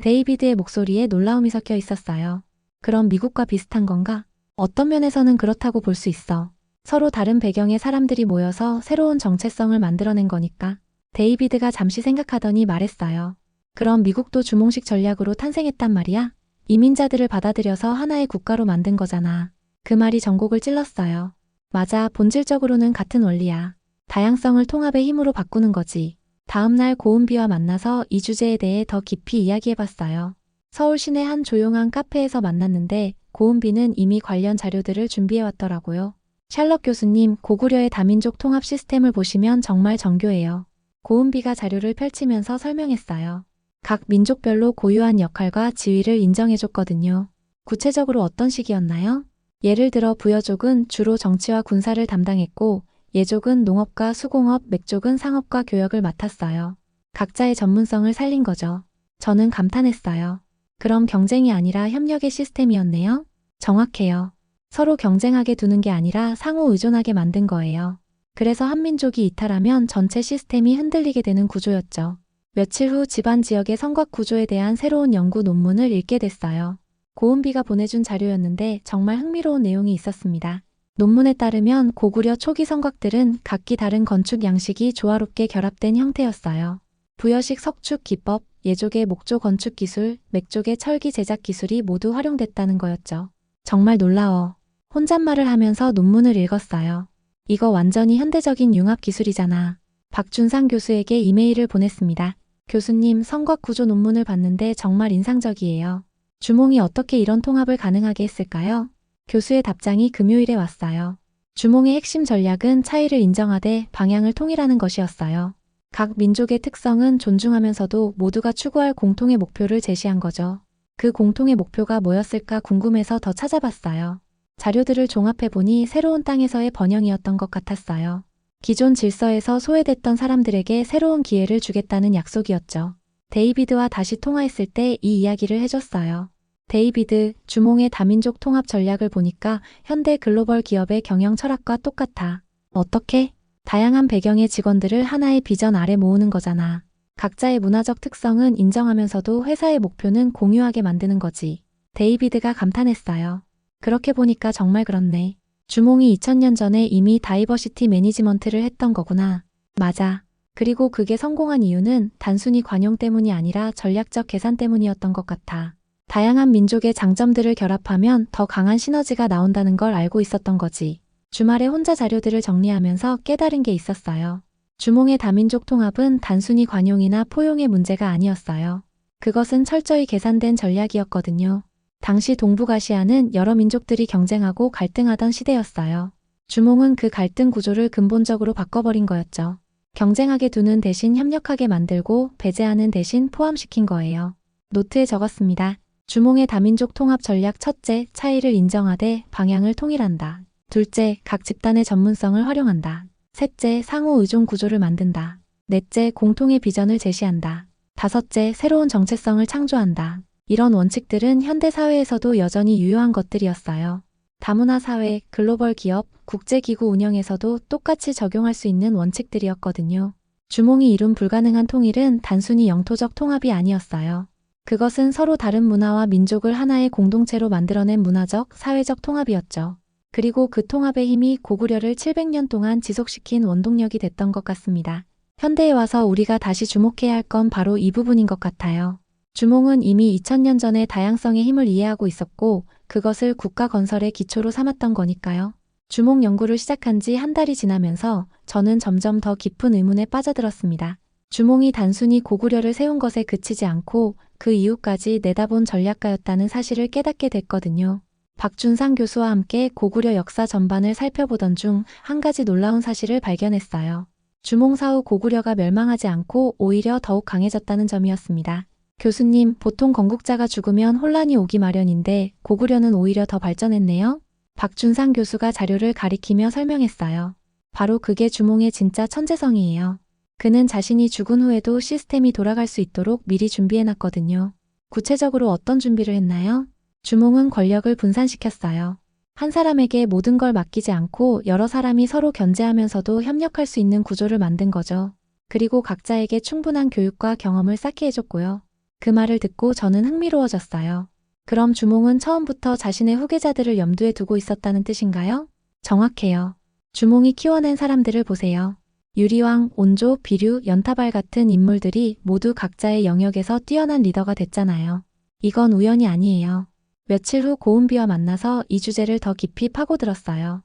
데이비드의 목소리에 놀라움이 섞여 있었어요. 그럼 미국과 비슷한 건가? 어떤 면에서는 그렇다고 볼 수 있어. 서로 다른 배경의 사람들이 모여서 새로운 정체성을 만들어낸 거니까. 데이비드가 잠시 생각하더니 말했어요. 그럼 미국도 주몽식 전략으로 탄생했단 말이야? 이민자들을 받아들여서 하나의 국가로 만든 거잖아. 그 말이 전곡을 찔렀어요. 맞아, 본질적으로는 같은 원리야. 다양성을 통합의 힘으로 바꾸는 거지. 다음날 고은비와 만나서 이 주제에 대해 더 깊이 이야기해봤어요. 서울 시내 한 조용한 카페에서 만났는데 고은비는 이미 관련 자료들을 준비해왔더라고요. 샬럿 교수님, 고구려의 다민족 통합 시스템을 보시면 정말 정교해요. 고은비가 자료를 펼치면서 설명했어요. 각 민족별로 고유한 역할과 지위를 인정해줬거든요. 구체적으로 어떤 식이었나요? 예를 들어 부여족은 주로 정치와 군사를 담당했고 예족은 농업과 수공업, 맥족은 상업과 교역을 맡았어요. 각자의 전문성을 살린 거죠. 저는 감탄했어요. 그럼 경쟁이 아니라 협력의 시스템이었네요? 정확해요. 서로 경쟁하게 두는 게 아니라 상호 의존하게 만든 거예요. 그래서 한 민족이 이탈하면 전체 시스템이 흔들리게 되는 구조였죠. 며칠 후 집안 지역의 성곽 구조에 대한 새로운 연구 논문을 읽게 됐어요. 고은비가 보내준 자료였는데 정말 흥미로운 내용이 있었습니다. 논문에 따르면 고구려 초기 성곽들은 각기 다른 건축 양식이 조화롭게 결합된 형태였어요. 부여식 석축 기법, 예족의 목조 건축 기술, 맥족의 철기 제작 기술이 모두 활용됐다는 거였죠. 정말 놀라워. 혼잣말을 하면서 논문을 읽었어요. 이거 완전히 현대적인 융합 기술이잖아. 박준상 교수에게 이메일을 보냈습니다. 교수님, 성곽 구조 논문을 봤는데 정말 인상적이에요. 주몽이 어떻게 이런 통합을 가능하게 했을까요? 교수의 답장이 금요일에 왔어요. 주몽의 핵심 전략은 차이를 인정하되 방향을 통일하는 것이었어요. 각 민족의 특성은 존중하면서도 모두가 추구할 공통의 목표를 제시한 거죠. 그 공통의 목표가 뭐였을까 궁금해서 더 찾아봤어요. 자료들을 종합해보니 새로운 땅에서의 번영이었던 것 같았어요. 기존 질서에서 소외됐던 사람들에게 새로운 기회를 주겠다는 약속이었죠. 데이비드와 다시 통화했을 때 이 이야기를 해줬어요. 데이비드, 주몽의 다민족 통합 전략을 보니까 현대 글로벌 기업의 경영 철학과 똑같아. 어떻게? 다양한 배경의 직원들을 하나의 비전 아래 모으는 거잖아. 각자의 문화적 특성은 인정하면서도 회사의 목표는 공유하게 만드는 거지. 데이비드가 감탄했어요. 그렇게 보니까 정말 그렇네. 주몽이 2000년 전에 이미 다이버시티 매니지먼트를 했던 거구나. 맞아. 그리고 그게 성공한 이유는 단순히 관용 때문이 아니라 전략적 계산 때문이었던 것 같아. 다양한 민족의 장점들을 결합하면 더 강한 시너지가 나온다는 걸 알고 있었던 거지. 주말에 혼자 자료들을 정리하면서 깨달은 게 있었어요. 주몽의 다민족 통합은 단순히 관용이나 포용의 문제가 아니었어요. 그것은 철저히 계산된 전략이었거든요. 당시 동북아시아는 여러 민족들이 경쟁하고 갈등하던 시대였어요. 주몽은 그 갈등 구조를 근본적으로 바꿔버린 거였죠. 경쟁하게 두는 대신 협력하게 만들고 배제하는 대신 포함시킨 거예요. 노트에 적었습니다. 주몽의 다민족 통합 전략 첫째, 차이를 인정하되 방향을 통일한다. 둘째, 각 집단의 전문성을 활용한다. 셋째, 상호 의존 구조를 만든다. 넷째, 공통의 비전을 제시한다. 다섯째, 새로운 정체성을 창조한다. 이런 원칙들은 현대 사회에서도 여전히 유효한 것들이었어요. 다문화 사회, 글로벌 기업, 국제기구 운영에서도 똑같이 적용할 수 있는 원칙들이었거든요. 주몽이 이룬 불가능한 통일은 단순히 영토적 통합이 아니었어요. 그것은 서로 다른 문화와 민족을 하나의 공동체로 만들어낸 문화적, 사회적 통합이었죠. 그리고 그 통합의 힘이 고구려를 700년 동안 지속시킨 원동력이 됐던 것 같습니다. 현대에 와서 우리가 다시 주목해야 할 건 바로 이 부분인 것 같아요. 주몽은 이미 2000년 전에 다양성의 힘을 이해하고 있었고 그것을 국가 건설의 기초로 삼았던 거니까요. 주몽 연구를 시작한 지 한 달이 지나면서 저는 점점 더 깊은 의문에 빠져들었습니다. 주몽이 단순히 고구려를 세운 것에 그치지 않고 그 이후까지 내다본 전략가였다는 사실을 깨닫게 됐거든요. 박준상 교수와 함께 고구려 역사 전반을 살펴보던 중 한 가지 놀라운 사실을 발견했어요. 주몽 사후 고구려가 멸망하지 않고 오히려 더욱 강해졌다는 점이었습니다. 교수님, 보통 건국자가 죽으면 혼란이 오기 마련인데 고구려는 오히려 더 발전했네요? 박준상 교수가 자료를 가리키며 설명했어요. 바로 그게 주몽의 진짜 천재성이에요. 그는 자신이 죽은 후에도 시스템이 돌아갈 수 있도록 미리 준비해놨거든요. 구체적으로 어떤 준비를 했나요? 주몽은 권력을 분산시켰어요. 한 사람에게 모든 걸 맡기지 않고 여러 사람이 서로 견제하면서도 협력할 수 있는 구조를 만든 거죠. 그리고 각자에게 충분한 교육과 경험을 쌓게 해줬고요. 그 말을 듣고 저는 흥미로워졌어요. 그럼 주몽은 처음부터 자신의 후계자들을 염두에 두고 있었다는 뜻인가요? 정확해요. 주몽이 키워낸 사람들을 보세요. 유리왕, 온조, 비류, 연타발 같은 인물들이 모두 각자의 영역에서 뛰어난 리더가 됐잖아요. 이건 우연이 아니에요. 며칠 후 고은비와 만나서 이 주제를 더 깊이 파고들었어요.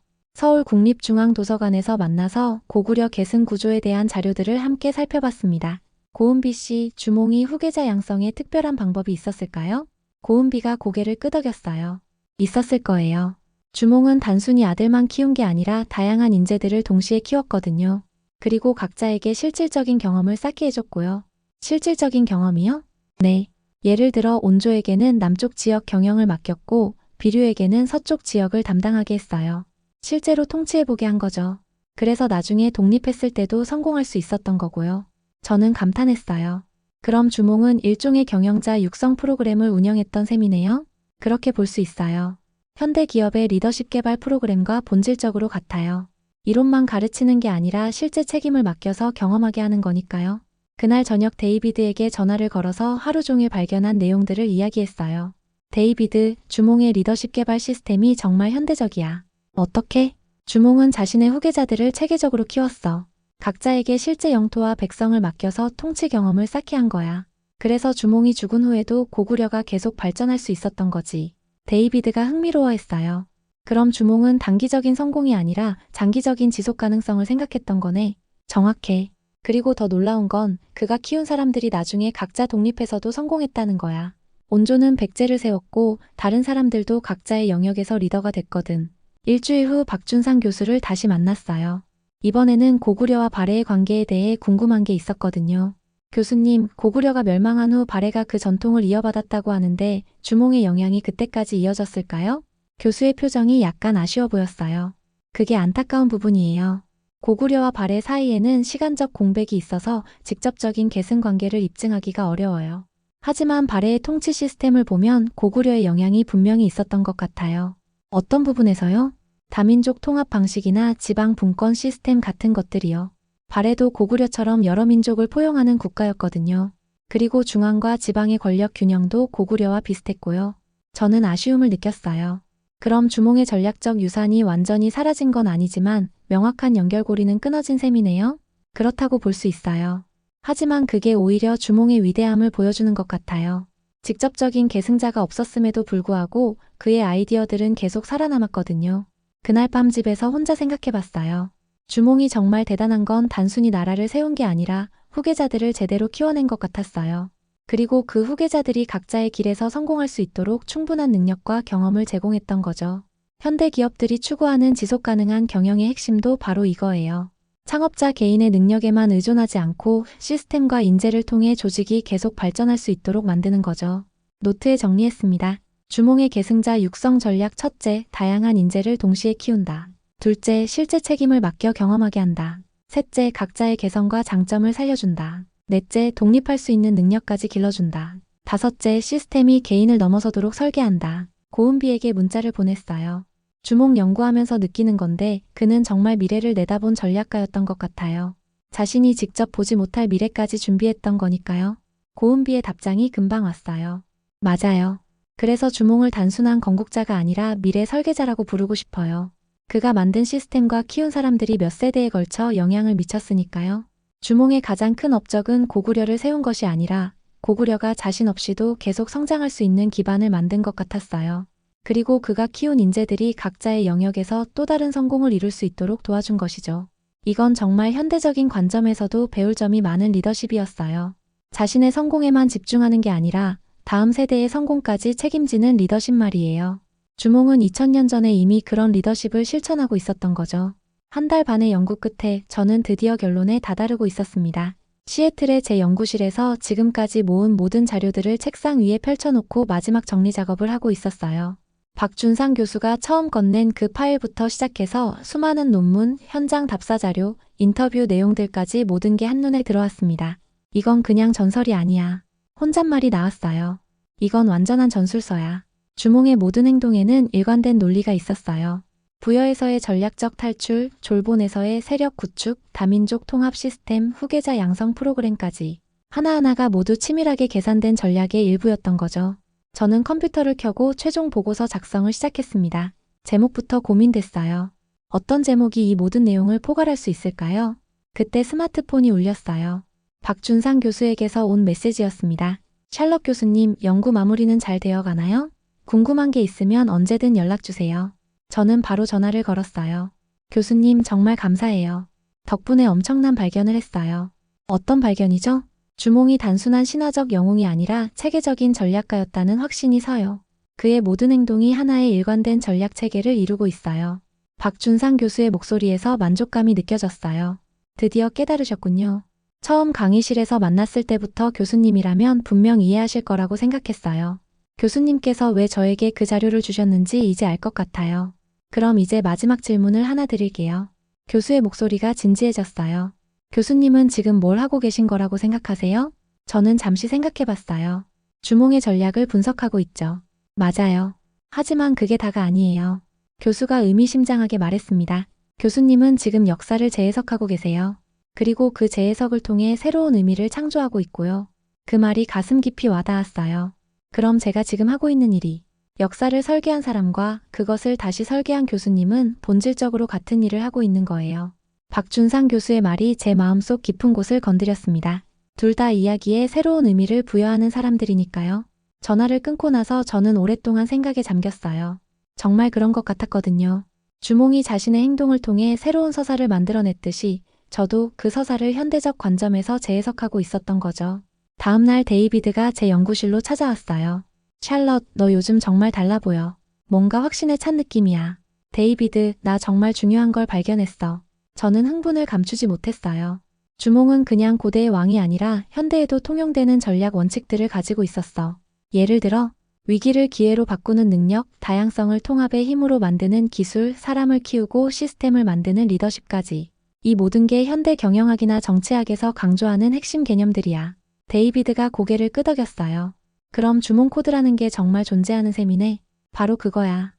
서울국립중앙도서관에서 만나서 고구려 계승 구조에 대한 자료들을 함께 살펴봤습니다. 고은비 씨, 주몽이 후계자 양성에 특별한 방법이 있었을까요? 고은비가 고개를 끄덕였어요. 있었을 거예요. 주몽은 단순히 아들만 키운 게 아니라 다양한 인재들을 동시에 키웠거든요. 그리고 각자에게 실질적인 경험을 쌓게 해줬고요. 실질적인 경험이요? 네. 예를 들어 온조에게는 남쪽 지역 경영을 맡겼고 비류에게는 서쪽 지역을 담당하게 했어요. 실제로 통치해보게 한 거죠. 그래서 나중에 독립했을 때도 성공할 수 있었던 거고요. 저는 감탄했어요. 그럼 주몽은 일종의 경영자 육성 프로그램을 운영했던 셈이네요? 그렇게 볼 수 있어요. 현대 기업의 리더십 개발 프로그램과 본질적으로 같아요. 이론만 가르치는 게 아니라 실제 책임을 맡겨서 경험하게 하는 거니까요. 그날 저녁 데이비드에게 전화를 걸어서 하루 종일 발견한 내용들을 이야기했어요. 데이비드, 주몽의 리더십 개발 시스템이 정말 현대적이야. 어떻게? 주몽은 자신의 후계자들을 체계적으로 키웠어. 각자에게 실제 영토와 백성을 맡겨서 통치 경험을 쌓게 한 거야. 그래서 주몽이 죽은 후에도 고구려가 계속 발전할 수 있었던 거지. 데이비드가 흥미로워했어요. 그럼 주몽은 단기적인 성공이 아니라 장기적인 지속 가능성을 생각했던 거네. 정확해. 그리고 더 놀라운 건 그가 키운 사람들이 나중에 각자 독립해서도 성공했다는 거야. 온조는 백제를 세웠고 다른 사람들도 각자의 영역에서 리더가 됐거든. 일주일 후 박준상 교수를 다시 만났어요. 이번에는 고구려와 발해의 관계에 대해 궁금한 게 있었거든요. 교수님, 고구려가 멸망한 후 발해가 그 전통을 이어받았다고 하는데 주몽의 영향이 그때까지 이어졌을까요? 교수의 표정이 약간 아쉬워 보였어요. 그게 안타까운 부분이에요. 고구려와 발해 사이에는 시간적 공백이 있어서 직접적인 계승 관계를 입증하기가 어려워요. 하지만 발해의 통치 시스템을 보면 고구려의 영향이 분명히 있었던 것 같아요. 어떤 부분에서요? 다민족 통합 방식이나 지방 분권 시스템 같은 것들이요. 발해도 고구려처럼 여러 민족을 포용하는 국가였거든요. 그리고 중앙과 지방의 권력 균형도 고구려와 비슷했고요. 저는 아쉬움을 느꼈어요. 그럼 주몽의 전략적 유산이 완전히 사라진 건 아니지만 명확한 연결고리는 끊어진 셈이네요. 그렇다고 볼 수 있어요. 하지만 그게 오히려 주몽의 위대함을 보여주는 것 같아요. 직접적인 계승자가 없었음에도 불구하고 그의 아이디어들은 계속 살아남았거든요. 그날 밤 집에서 혼자 생각해봤어요. 주몽이 정말 대단한 건 단순히 나라를 세운 게 아니라 후계자들을 제대로 키워낸 것 같았어요. 그리고 그 후계자들이 각자의 길에서 성공할 수 있도록 충분한 능력과 경험을 제공했던 거죠. 현대 기업들이 추구하는 지속 가능한 경영의 핵심도 바로 이거예요. 창업자 개인의 능력에만 의존하지 않고 시스템과 인재를 통해 조직이 계속 발전할 수 있도록 만드는 거죠. 노트에 정리했습니다. 주몽의 계승자 육성 전략. 첫째, 다양한 인재를 동시에 키운다. 둘째, 실제 책임을 맡겨 경험하게 한다. 셋째, 각자의 개성과 장점을 살려준다. 넷째, 독립할 수 있는 능력까지 길러준다. 다섯째, 시스템이 개인을 넘어서도록 설계한다. 고은비에게 문자를 보냈어요. 주몽 연구하면서 느끼는 건데 그는 정말 미래를 내다본 전략가였던 것 같아요. 자신이 직접 보지 못할 미래까지 준비했던 거니까요. 고은비의 답장이 금방 왔어요. 맞아요. 그래서 주몽을 단순한 건국자가 아니라 미래 설계자라고 부르고 싶어요. 그가 만든 시스템과 키운 사람들이 몇 세대에 걸쳐 영향을 미쳤으니까요. 주몽의 가장 큰 업적은 고구려를 세운 것이 아니라 고구려가 자신 없이도 계속 성장할 수 있는 기반을 만든 것 같았어요. 그리고 그가 키운 인재들이 각자의 영역에서 또 다른 성공을 이룰 수 있도록 도와준 것이죠. 이건 정말 현대적인 관점에서도 배울 점이 많은 리더십이었어요. 자신의 성공에만 집중하는 게 아니라 다음 세대의 성공까지 책임지는 리더십 말이에요. 주몽은 2000년 전에 이미 그런 리더십을 실천하고 있었던 거죠. 한 달 반의 연구 끝에 저는 드디어 결론에 다다르고 있었습니다. 시애틀의 제 연구실에서 지금까지 모은 모든 자료들을 책상 위에 펼쳐놓고 마지막 정리 작업을 하고 있었어요. 박준상 교수가 처음 건넨 그 파일부터 시작해서 수많은 논문, 현장 답사 자료, 인터뷰 내용들까지 모든 게 한눈에 들어왔습니다. 이건 그냥 전설이 아니야. 혼잣말이 나왔어요. 이건 완전한 전술서야. 주몽의 모든 행동에는 일관된 논리가 있었어요. 부여에서의 전략적 탈출, 졸본에서의 세력 구축, 다민족 통합 시스템, 후계자 양성 프로그램까지 하나하나가 모두 치밀하게 계산된 전략의 일부였던 거죠. 저는 컴퓨터를 켜고 최종 보고서 작성을 시작했습니다. 제목부터 고민됐어요. 어떤 제목이 이 모든 내용을 포괄할 수 있을까요? 그때 스마트폰이 울렸어요. 박준상 교수에게서 온 메시지였습니다. 샬럿 교수님, 연구 마무리는 잘 되어 가나요? 궁금한 게 있으면 언제든 연락주세요. 저는 바로 전화를 걸었어요. 교수님, 정말 감사해요. 덕분에 엄청난 발견을 했어요. 어떤 발견이죠? 주몽이 단순한 신화적 영웅이 아니라 체계적인 전략가였다는 확신이 서요. 그의 모든 행동이 하나의 일관된 전략 체계를 이루고 있어요. 박준상 교수의 목소리에서 만족감이 느껴졌어요. 드디어 깨달으셨군요. 처음 강의실에서 만났을 때부터 교수님이라면 분명 이해하실 거라고 생각했어요. 교수님께서 왜 저에게 그 자료를 주셨는지 이제 알 것 같아요. 그럼 이제 마지막 질문을 하나 드릴게요. 교수의 목소리가 진지해졌어요. 교수님은 지금 뭘 하고 계신 거라고 생각하세요? 저는 잠시 생각해봤어요. 주몽의 전략을 분석하고 있죠. 맞아요. 하지만 그게 다가 아니에요. 교수가 의미심장하게 말했습니다. 교수님은 지금 역사를 재해석하고 계세요. 그리고 그 재해석을 통해 새로운 의미를 창조하고 있고요. 그 말이 가슴 깊이 와닿았어요. 그럼 제가 지금 하고 있는 일이 역사를 설계한 사람과 그것을 다시 설계한 교수님은 본질적으로 같은 일을 하고 있는 거예요. 박준상 교수의 말이 제 마음속 깊은 곳을 건드렸습니다. 둘 다 이야기에 새로운 의미를 부여하는 사람들이니까요. 전화를 끊고 나서 저는 오랫동안 생각에 잠겼어요. 정말 그런 것 같았거든요. 주몽이 자신의 행동을 통해 새로운 서사를 만들어냈듯이 저도 그 서사를 현대적 관점에서 재해석하고 있었던 거죠. 다음날 데이비드가 제 연구실로 찾아왔어요. 샬럿, 너 요즘 정말 달라 보여. 뭔가 확신에 찬 느낌이야. 데이비드, 나 정말 중요한 걸 발견했어. 저는 흥분을 감추지 못했어요. 주몽은 그냥 고대의 왕이 아니라 현대에도 통용되는 전략 원칙들을 가지고 있었어. 예를 들어, 위기를 기회로 바꾸는 능력, 다양성을 통합의 힘으로 만드는 기술, 사람을 키우고 시스템을 만드는 리더십까지. 이 모든 게 현대 경영학이나 정치학에서 강조하는 핵심 개념들이야. 데이비드가 고개를 끄덕였어요. 그럼 주몽 코드라는 게 정말 존재하는 셈이네. 바로 그거야.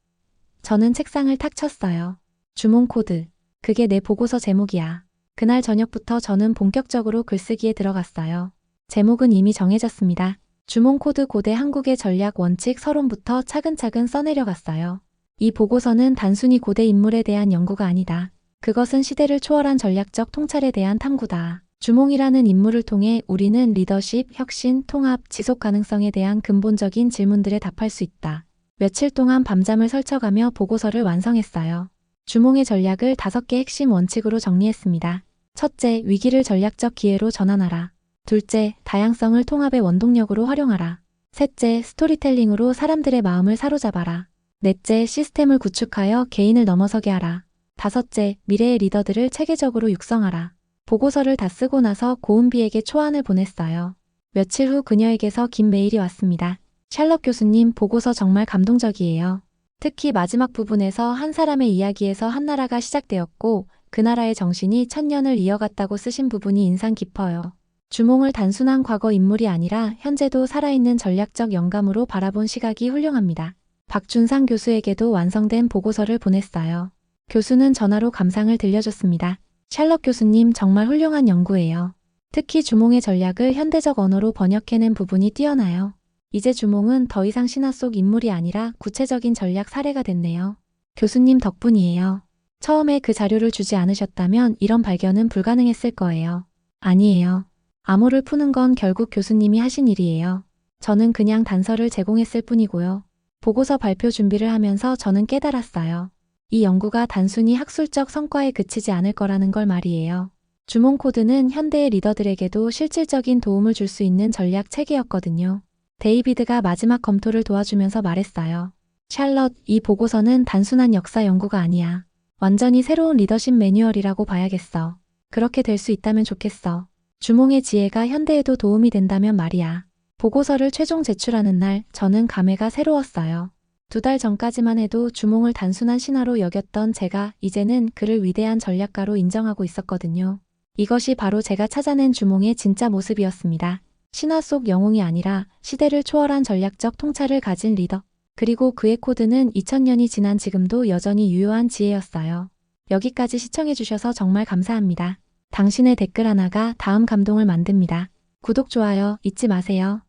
저는 책상을 탁 쳤어요. 주몽 코드. 그게 내 보고서 제목이야. 그날 저녁부터 저는 본격적으로 글쓰기에 들어갔어요. 제목은 이미 정해졌습니다. 주몽 코드 고대 한국의 전략 원칙 서론부터 차근차근 써내려갔어요. 이 보고서는 단순히 고대 인물에 대한 연구가 아니다. 그것은 시대를 초월한 전략적 통찰에 대한 탐구다. 주몽이라는 인물을 통해 우리는 리더십, 혁신, 통합, 지속 가능성에 대한 근본적인 질문들에 답할 수 있다. 며칠 동안 밤잠을 설쳐가며 보고서를 완성했어요. 주몽의 전략을 5개 핵심 원칙으로 정리했습니다. 첫째, 위기를 전략적 기회로 전환하라. 둘째, 다양성을 통합의 원동력으로 활용하라. 셋째, 스토리텔링으로 사람들의 마음을 사로잡아라. 넷째, 시스템을 구축하여 개인을 넘어서게 하라. 다섯째, 미래의 리더들을 체계적으로 육성하라. 보고서를 다 쓰고 나서 고은비에게 초안을 보냈어요. 며칠 후 그녀에게서 긴 메일이 왔습니다. 샬럿 교수님, 보고서 정말 감동적이에요. 특히 마지막 부분에서 한 사람의 이야기에서 한 나라가 시작되었고 그 나라의 정신이 1000년을 이어갔다고 쓰신 부분이 인상 깊어요. 주몽을 단순한 과거 인물이 아니라 현재도 살아있는 전략적 영감으로 바라본 시각이 훌륭합니다. 박준상 교수에게도 완성된 보고서를 보냈어요. 교수는 전화로 감상을 들려줬습니다. 샬럿 교수님, 정말 훌륭한 연구예요. 특히 주몽의 전략을 현대적 언어로 번역해낸 부분이 뛰어나요. 이제 주몽은 더 이상 신화 속 인물이 아니라 구체적인 전략 사례가 됐네요. 교수님 덕분이에요. 처음에 그 자료를 주지 않으셨다면 이런 발견은 불가능했을 거예요. 아니에요. 암호를 푸는 건 결국 교수님이 하신 일이에요. 저는 그냥 단서를 제공했을 뿐이고요. 보고서 발표 준비를 하면서 저는 깨달았어요. 이 연구가 단순히 학술적 성과에 그치지 않을 거라는 걸 말이에요. 주몽 코드는 현대의 리더들에게도 실질적인 도움을 줄 수 있는 전략 체계였거든요. 데이비드가 마지막 검토를 도와주면서 말했어요. 샬럿, 이 보고서는 단순한 역사 연구가 아니야. 완전히 새로운 리더십 매뉴얼이라고 봐야겠어. 그렇게 될 수 있다면 좋겠어. 주몽의 지혜가 현대에도 도움이 된다면 말이야. 보고서를 최종 제출하는 날, 저는 감회가 새로웠어요. 2달 전까지만 해도 주몽을 단순한 신화로 여겼던 제가 이제는 그를 위대한 전략가로 인정하고 있었거든요. 이것이 바로 제가 찾아낸 주몽의 진짜 모습이었습니다. 신화 속 영웅이 아니라 시대를 초월한 전략적 통찰을 가진 리더. 그리고 그의 코드는 2000년이 지난 지금도 여전히 유효한 지혜였어요. 여기까지 시청해주셔서 정말 감사합니다. 당신의 댓글 하나가 다음 감동을 만듭니다. 구독, 좋아요 잊지 마세요.